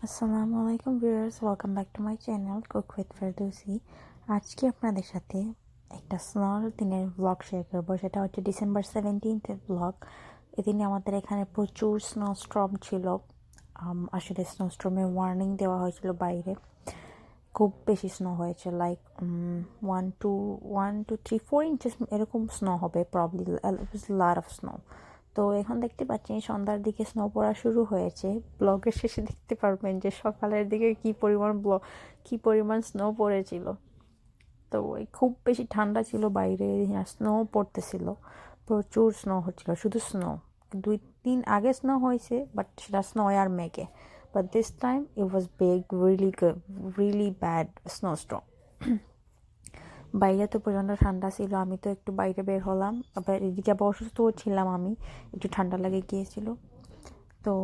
আসসালামু আলাইকুম viewers, welcome back to my channel cook with Ferdousi. আজকে আপনাদের সাথে একটা স্নোর দিনের ব্লগ শেয়ার করবো। সেটা হচ্ছে ডিসেম্বর 17-এর ব্লগ। এদিনে আমাদের এখানে প্রচুর স্নোস্টর্ম ছিল। আসলে স্নোস্টর্মের ওয়ার্নিং দেওয়া হয়েছিল বাইরে। খুব বেশি স্নো হয়েছে, লাইক 1 to 3-4 ইঞ্চেস এরকম স্নো হবে প্রবলি, লট অফ স্নো। তো এখন দেখতে পাচ্ছি সন্ধ্যার দিকে স্নো পড়া শুরু হয়েছে। ব্লগের শেষে দেখতে পারবেন যে সকালের দিকে কি পরিমাণ স্নো পড়েছিল। তো খুব বেশি ঠান্ডা ছিল বাইরে, স্নো পড়তেছিল, প্রচুর স্নো হচ্ছিল, শুধু স্নো। 2 দিন আগে স্নো হয়েছে, বাট সেটা স্নো আর মেঘে। But this time it was big, really bad snowstorm. বাইরে তো প্রচণ্ড ঠান্ডা ছিল, আমি তো একটু বাইরে বের হলাম, আবার এদিকে আবার অসুস্থও ছিলাম আমি, একটু ঠান্ডা লেগে গিয়েছিল। তো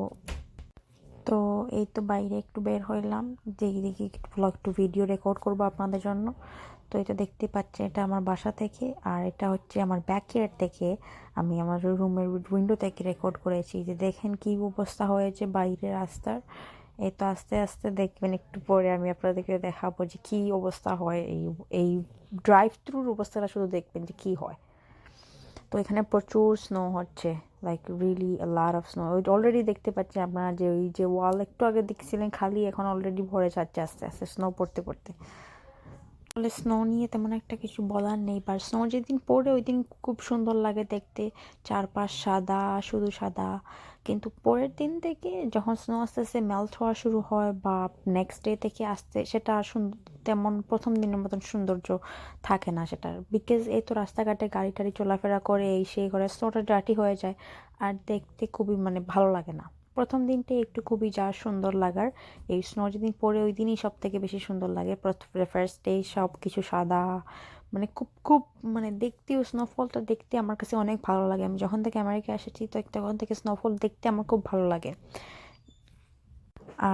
তো এই তো বাইরে একটু বের হইলাম, দেখি একটু ভিডিও রেকর্ড করবো আপনাদের জন্য। তো এটা দেখতে পাচ্ছি, এটা আমার বাসা থেকে, আর এটা হচ্ছে আমার ব্যাকইয়ার্ড থেকে। আমি আমার রুমের উইন্ডো থেকে রেকর্ড করেছি। যে দেখেন কি অবস্থা হয়েছে বাইরের রাস্তার। এই তো আস্তে আস্তে দেখবেন, একটু পরে আমি আপনাদেরকে দেখাবো যে কি অবস্থা হয়। এই ড্রাইভ থ্রুর অবস্থাটা শুধু দেখবেন যে কি হয়। তো এখানে প্রচুর স্নো হচ্ছে, like really lot of snow. Already দেখতে পাচ্ছি আপনারা যে ওই যে ওয়াল একটু আগে দেখছিলেন খালি, এখন অলরেডি ভরে যাচ্ছে আস্তে আস্তে স্নো পড়তে পড়তে। আসলে স্নো নিয়ে তেমন একটা কিছু বলার নেই, বা স্নো যেদিন পড়ে ওই দিন খুব সুন্দর লাগে দেখতে, চারপাশ সাদা, শুধু সাদা। কিন্তু পরের দিন থেকে যখন স্নো আস্তে আস্তে মেল্ট হওয়া শুরু হয়, বা নেক্সট ডে থেকে আসতে, সেটা আর তেমন প্রথম দিনের মতন সৌন্দর্য থাকে না সেটার। বিকজ এই তো রাস্তাঘাটে গাড়ি টাড়ি চলাফেরা করে, এই সেই করে স্নোটা ডার্টি হয়ে যায়, আর দেখতে খুবই ভালো লাগে না। প্রথম দিনটাই একটু খুবই যা সুন্দর লাগার। এই স্নো যেদিন পড়ে ওই দিনই সব থেকে বেশি সুন্দর লাগে। ফার্স্ট ডে সব কিছু সাদা, খুব খুব দেখতেও স্নোফলটা দেখতে আমার কাছে অনেক ভালো লাগে। আমি যখন থেকে আমেরিকা এসেছি, তো তখন থেকে স্নোফল দেখতে আমার খুব ভালো লাগে।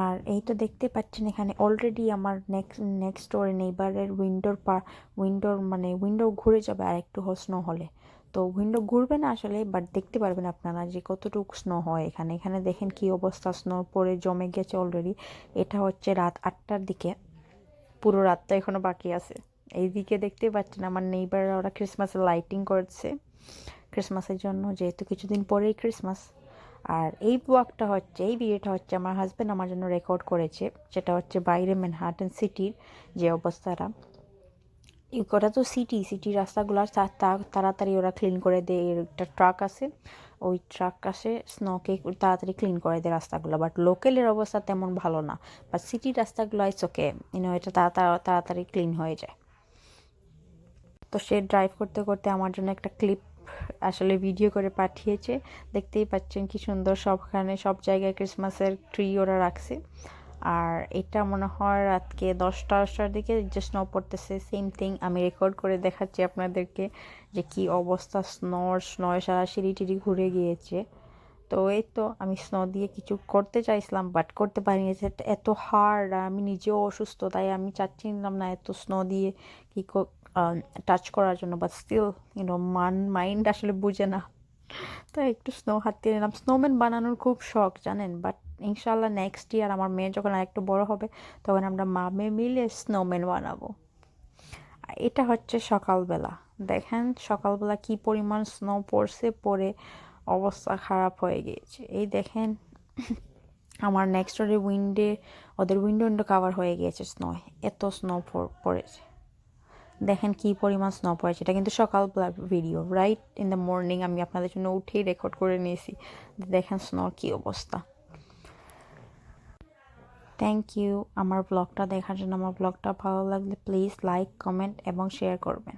আর এই তো দেখতে পাচ্ছেন এখানে অলরেডি আমার নেক্সট ডোরে নেইবারের উইন্ডো ঘুরে যাবে আর একটু স্নো হলে। তো উইন্ডো ঘুরবে না আসলে, বাট দেখতে পারবেন আপনারা যে কতটুকু স্নো হয় এখানে। এখানে দেখেন কি অবস্থা, স্নো পরে জমে গেছে অলরেডি। এটা হচ্ছে রাত 8টার দিকে, পুরো রাতটা এখনো বাকি আছে। এইদিকে দেখতে পাচ্ছেন আমার নেইবাররা, ওরা ক্রিসমাসের লাইটিং করছে ক্রিসমাসের জন্য, যেহেতু কিছুদিন পরেই ক্রিসমাস। আর এই ভিডিওটা হচ্ছে আমার হাজব্যান্ড আমার জন্য রেকর্ড করেছে। সেটা হচ্ছে বাইরে ম্যানহাটন সিটির যে অবস্থাটা। ওটা তো সিটি রাস্তাগুলো তাড়াতাড়ি ওরা ক্লিন করে দেয়। একটা ট্রাক আছে, ওই ট্রাক আসে স্নোকে তাড়াতাড়ি ক্লিন করে দেয় রাস্তাগুলো। বাট লোকালের অবস্থা তেমন ভালো না, বাট সিটির রাস্তাগুলো ইটস ওকে, এটা তাড়াতাড়ি ক্লিন হয়ে যায়। তো সে ড্রাইভ করতে করতে আমার জন্য একটা ক্লিপ আসলে ভিডিও করে পাঠিয়েছে। দেখতেই পাচ্ছেন কি সুন্দর, সব জায়গায় ক্রিসমাসের ট্রি ওরা রাখছে। আর এটা মনে হয় রাতকে 10টার দিকে যে স্নো পড়তেছে, সেম থিং আমি রেকর্ড করে দেখাচ্ছি আপনাদেরকে যে কি অবস্থা। স্নোয় সারা সিঁড়ি টিড়ি ঘুরে গিয়েছে। তো এই তো আমি স্নো দিয়ে কিছু করতে চাইছিলাম, বাট করতে পারিনি। এত হার্ড, আমি নিজেও অসুস্থ, তাই আমি চাচ্ছিলাম না এত স্নো দিয়ে কি টাচ করার জন্য। বাট স্টিল মাইন্ড আসলে বুঝে না, তো একটু স্নো হাতে নিলাম। স্নোম্যান বানানোর খুব শখ জানেন, বাট ইনশাল্লাহ নেক্সট ইয়ার আমার মেয়ে যখন আর একটু বড় হবে, তখন আমরা মা মেয়ে মিলে স্নোম্যান বানাবো। এটা হচ্ছে সকালবেলা, দেখেন সকালবেলা কি পরিমাণ স্নো পড়ে অবস্থা খারাপ হয়ে গিয়েছে। এই দেখেন আমার নেক্সট ডোরের ওদের উইন্ডো কাভার হয়ে গিয়েছে স্নো, এত স্নো পড়েছে। দেখেন কি পরিমাণ স্নো পড়েছে। এটা কিন্তু সকালবেলার video, right in the morning আমি আপনাদের জন্য উঠেই রেকর্ড করে নিয়েছি। দেখেন স্নোর কি অবস্থা। থ্যাংক ইউ আমার ব্লগটা দেখার জন্য। আমার ব্লগটা ভালো লাগলে প্লিজ লাইক, কমেন্ট এবং শেয়ার করবেন।